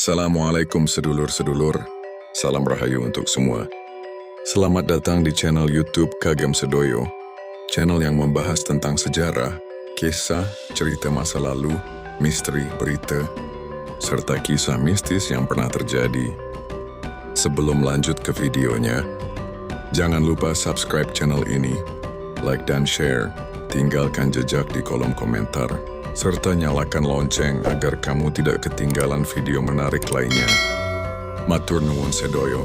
Assalamualaikum sedulur-sedulur, salam rahayu untuk semua. Selamat datang di channel YouTube Kagem Sedoyo, channel yang membahas tentang sejarah, kisah, cerita masa lalu, misteri, berita, serta kisah mistis yang pernah terjadi. Sebelum lanjut ke videonya, jangan lupa subscribe channel ini, like dan share, tinggalkan jejak di kolom komentar, serta nyalakan lonceng agar kamu tidak ketinggalan video menarik lainnya. Matur nuwun sedoyo.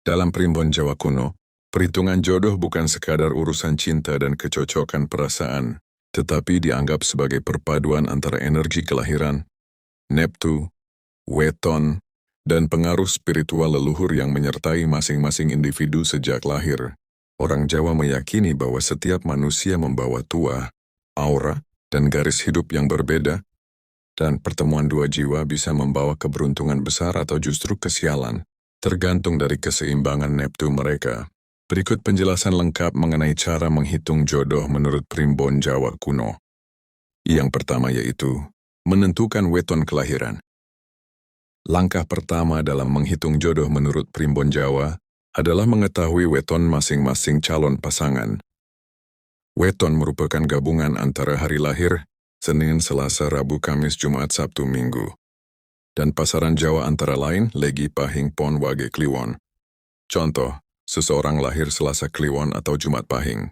Dalam primbon Jawa kuno, perhitungan jodoh bukan sekadar urusan cinta dan kecocokan perasaan, tetapi dianggap sebagai perpaduan antara energi kelahiran, Neptu, weton, dan pengaruh spiritual leluhur yang menyertai masing-masing individu sejak lahir. Orang Jawa meyakini bahwa setiap manusia membawa tuah, aura, dan garis hidup yang berbeda, dan pertemuan dua jiwa bisa membawa keberuntungan besar atau justru kesialan, tergantung dari keseimbangan Neptu mereka. Berikut penjelasan lengkap mengenai cara menghitung jodoh menurut primbon Jawa kuno. Yang pertama yaitu, menentukan weton kelahiran. Langkah pertama dalam menghitung jodoh menurut primbon Jawa adalah mengetahui weton masing-masing calon pasangan. Weton merupakan gabungan antara hari lahir, Senin, Selasa, Rabu, Kamis, Jumat, Sabtu, Minggu. Dan pasaran Jawa antara lain Legi, Pahing, Pon, Wage, Kliwon. Contoh, seseorang lahir Selasa Kliwon atau Jumat Pahing.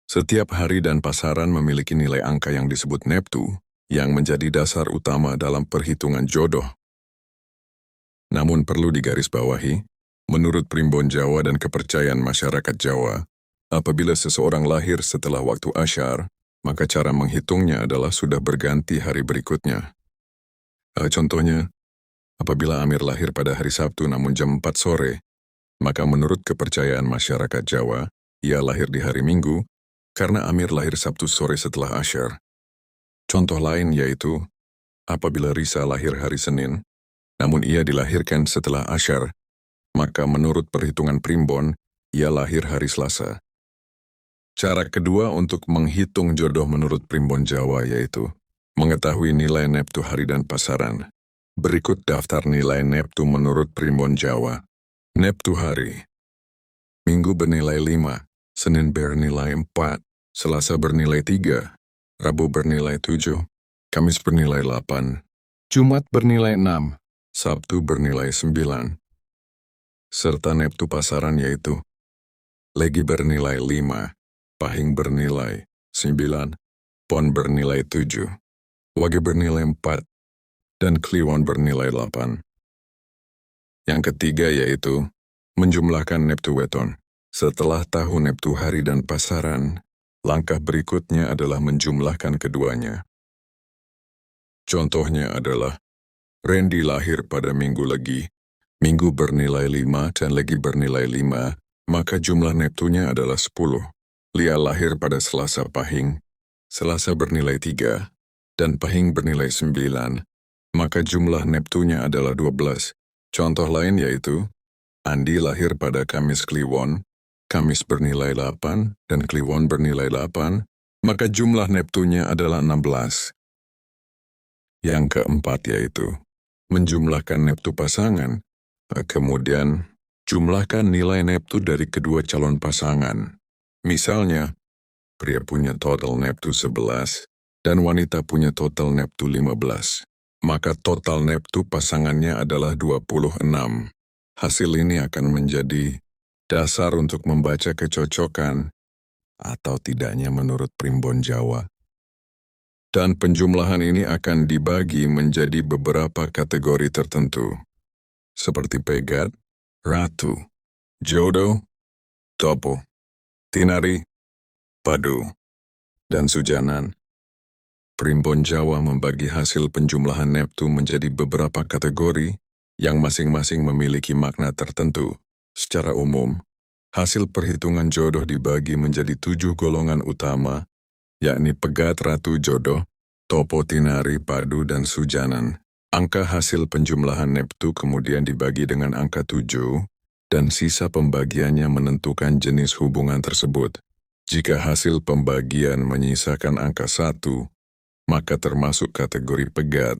Setiap hari dan pasaran memiliki nilai angka yang disebut Neptu, yang menjadi dasar utama dalam perhitungan jodoh. Namun perlu digarisbawahi, menurut primbon Jawa dan kepercayaan masyarakat Jawa, apabila seseorang lahir setelah waktu asyar, maka cara menghitungnya adalah sudah berganti hari berikutnya. Contohnya, apabila Amir lahir pada hari Sabtu namun jam 4 sore, maka menurut kepercayaan masyarakat Jawa, ia lahir di hari Minggu, karena Amir lahir Sabtu sore setelah asyar. Contoh lain yaitu, apabila Risa lahir hari Senin, namun ia dilahirkan setelah asyar, maka menurut perhitungan primbon, ia lahir hari Selasa. Cara kedua untuk menghitung jodoh menurut primbon Jawa yaitu mengetahui nilai Neptu hari dan pasaran. Berikut daftar nilai Neptu menurut primbon Jawa. Neptu hari. Minggu bernilai 5, Senin bernilai 4, Selasa bernilai 3, Rabu bernilai 7, Kamis bernilai 8, Jumat bernilai 6, Sabtu bernilai 9. Serta Neptu pasaran yaitu Legi bernilai 5, Pahing bernilai 9, Pon bernilai 7, Wage bernilai 4, dan Kliwon bernilai 8. Yang ketiga yaitu menjumlahkan Neptu weton. Setelah tahu Neptu hari dan pasaran, langkah berikutnya adalah menjumlahkan keduanya. Contohnya adalah Randy lahir pada Minggu Legi, Minggu bernilai 5 dan Legi bernilai 5, maka jumlah Neptunya adalah 10. Lia lahir pada Selasa Pahing, Selasa bernilai 3, dan Pahing bernilai 9, maka jumlah Neptunya adalah 12. Contoh lain yaitu, Andi lahir pada Kamis Kliwon, Kamis bernilai 8, dan Kliwon bernilai 8, maka jumlah Neptunya adalah 16. Yang keempat yaitu, menjumlahkan Neptu pasangan. Kemudian, jumlahkan nilai Neptu dari kedua calon pasangan. Misalnya, pria punya total Neptu 11, dan wanita punya total Neptu 15. Maka total Neptu pasangannya adalah 26. Hasil ini akan menjadi dasar untuk membaca kecocokan atau tidaknya menurut primbon Jawa. Dan penjumlahan ini akan dibagi menjadi beberapa kategori tertentu, seperti pegat, ratu, jodoh, topo, tinari, padu, dan sujanan. Primbon Jawa membagi hasil penjumlahan Neptu menjadi beberapa kategori yang masing-masing memiliki makna tertentu. Secara umum, hasil perhitungan jodoh dibagi menjadi 7 golongan utama, yakni pegat, ratu, jodoh, topo, tinari, padu, dan sujanan. Angka hasil penjumlahan Neptu kemudian dibagi dengan angka 7, dan sisa pembagiannya menentukan jenis hubungan tersebut. Jika hasil pembagian menyisakan angka 1, maka termasuk kategori pegat.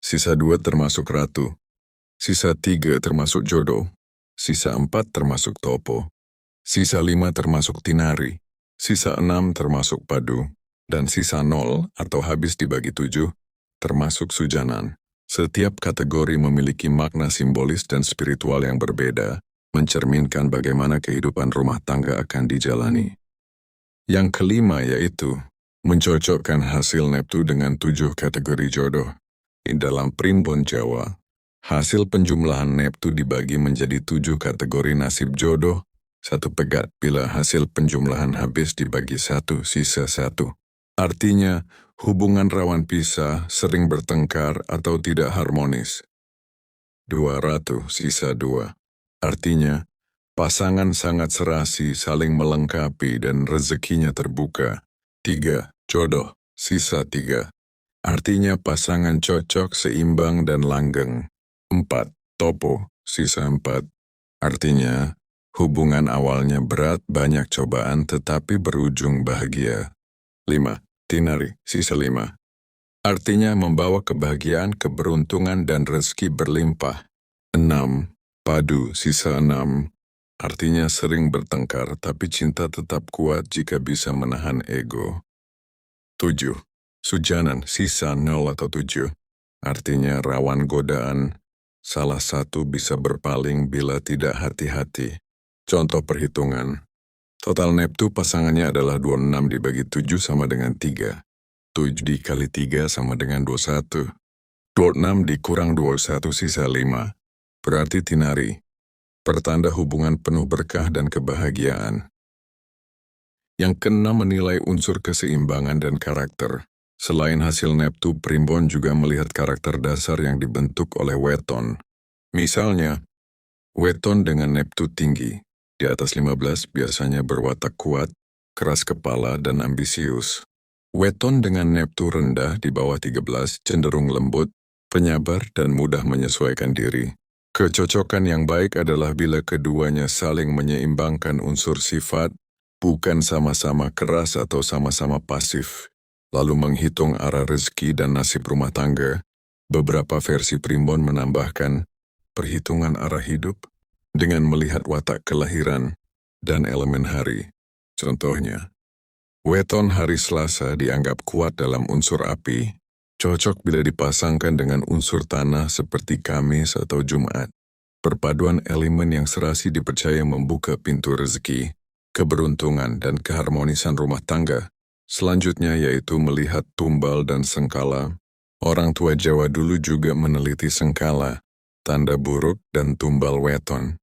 Sisa 2 termasuk ratu. Sisa 3 termasuk jodoh. Sisa 4 termasuk topo. Sisa 5 termasuk tinari. Sisa 6 termasuk padu. Dan sisa 0 atau habis dibagi 7 termasuk sujanan. Setiap kategori memiliki makna simbolis dan spiritual yang berbeda, mencerminkan bagaimana kehidupan rumah tangga akan dijalani. Yang kelima yaitu mencocokkan hasil Neptu dengan 7 kategori jodoh. Di dalam primbon Jawa, hasil penjumlahan Neptu dibagi menjadi 7 kategori nasib jodoh, 1 pegat bila hasil penjumlahan habis dibagi 1 sisa 1. Artinya, hubungan rawan pisah, sering bertengkar atau tidak harmonis. 2 ratu sisa 2. Artinya, pasangan sangat serasi, saling melengkapi dan rezekinya terbuka. 3 jodoh sisa 3. Artinya pasangan cocok, seimbang dan langgeng. 4 topo sisa 4. Artinya, hubungan awalnya berat, banyak cobaan tetapi berujung bahagia. 5 tinari sisa 5. Artinya membawa kebahagiaan, keberuntungan dan rezeki berlimpah. 6 padu sisa 6. Artinya sering bertengkar tapi cinta tetap kuat jika bisa menahan ego. 7 sujanan sisa 0 atau 7. Artinya rawan godaan, salah satu bisa berpaling bila tidak hati-hati. Contoh perhitungan. Total Neptu pasangannya adalah 26 dibagi 7 sama dengan 3. 7 dikali 3 sama dengan 21. 26 dikurang 21 sisa 5. Berarti tinari. Pertanda hubungan penuh berkah dan kebahagiaan. Yang keenam menilai unsur keseimbangan dan karakter. Selain hasil Neptu, primbon juga melihat karakter dasar yang dibentuk oleh weton. Misalnya, weton dengan Neptu tinggi, di atas 15 biasanya berwatak kuat, keras kepala dan ambisius. Weton dengan Neptu rendah di bawah 13 cenderung lembut, penyabar dan mudah menyesuaikan diri. Kecocokan yang baik adalah bila keduanya saling menyeimbangkan unsur sifat, bukan sama-sama keras atau sama-sama pasif. Lalu menghitung arah rezeki dan nasib rumah tangga, beberapa versi primbon menambahkan perhitungan arah hidup dengan melihat watak kelahiran dan elemen hari. Contohnya, weton hari Selasa dianggap kuat dalam unsur api, cocok bila dipasangkan dengan unsur tanah seperti Kamis atau Jumat. Perpaduan elemen yang serasi dipercaya membuka pintu rezeki, keberuntungan dan keharmonisan rumah tangga. Selanjutnya yaitu melihat tumbal dan sengkala. Orang tua Jawa dulu juga meneliti sengkala, tanda buruk dan tumbal weton.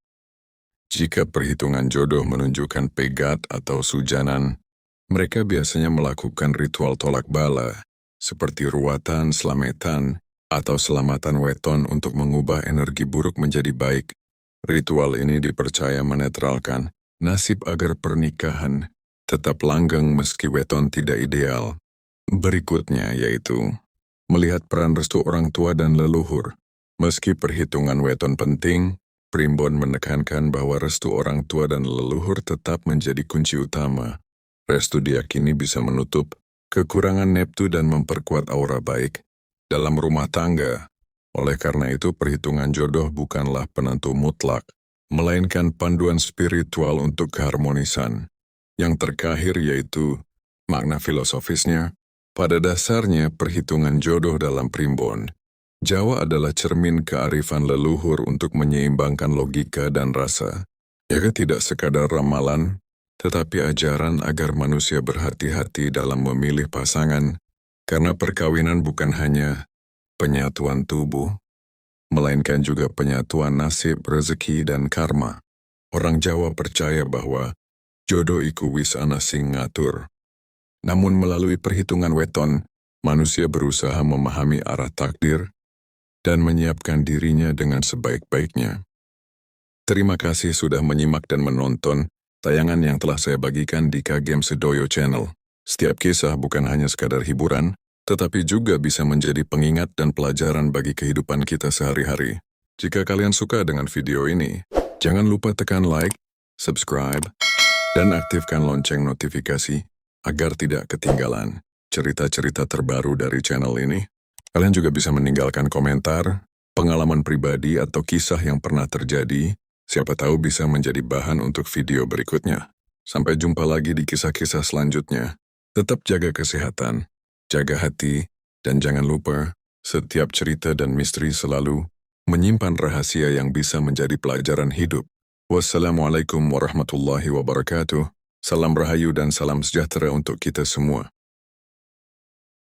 Jika perhitungan jodoh menunjukkan pegat atau sujanan, mereka biasanya melakukan ritual tolak bala, seperti ruatan, selametan, atau selamatan weton untuk mengubah energi buruk menjadi baik. Ritual ini dipercaya menetralkan nasib agar pernikahan tetap langgeng meski weton tidak ideal. Berikutnya yaitu melihat peran restu orang tua dan leluhur. Meski perhitungan weton penting, primbon menekankan bahwa restu orang tua dan leluhur tetap menjadi kunci utama. Restu diyakini bisa menutup kekurangan Neptu dan memperkuat aura baik dalam rumah tangga. Oleh karena itu, perhitungan jodoh bukanlah penentu mutlak, melainkan panduan spiritual untuk keharmonisan. Yang terakhir yaitu makna filosofisnya. Pada dasarnya, perhitungan jodoh dalam primbon Jawa adalah cermin kearifan leluhur untuk menyeimbangkan logika dan rasa. Ia tidak sekadar ramalan, tetapi ajaran agar manusia berhati-hati dalam memilih pasangan, karena perkawinan bukan hanya penyatuan tubuh, melainkan juga penyatuan nasib, rezeki, dan karma. Orang Jawa percaya bahwa jodoh iku wis ana sing ngatur. Namun melalui perhitungan weton, manusia berusaha memahami arah takdir dan menyiapkan dirinya dengan sebaik-baiknya. Terima kasih sudah menyimak dan menonton tayangan yang telah saya bagikan di Kagem Sedoyo Channel. Setiap kisah bukan hanya sekadar hiburan, tetapi juga bisa menjadi pengingat dan pelajaran bagi kehidupan kita sehari-hari. Jika kalian suka dengan video ini, jangan lupa tekan like, subscribe, dan aktifkan lonceng notifikasi agar tidak ketinggalan cerita-cerita terbaru dari channel ini. Kalian juga bisa meninggalkan komentar, pengalaman pribadi atau kisah yang pernah terjadi, siapa tahu bisa menjadi bahan untuk video berikutnya. Sampai jumpa lagi di kisah-kisah selanjutnya. Tetap jaga kesehatan, jaga hati, dan jangan lupa, setiap cerita dan misteri selalu menyimpan rahasia yang bisa menjadi pelajaran hidup. Wassalamualaikum warahmatullahi wabarakatuh. Salam rahayu dan salam sejahtera untuk kita semua.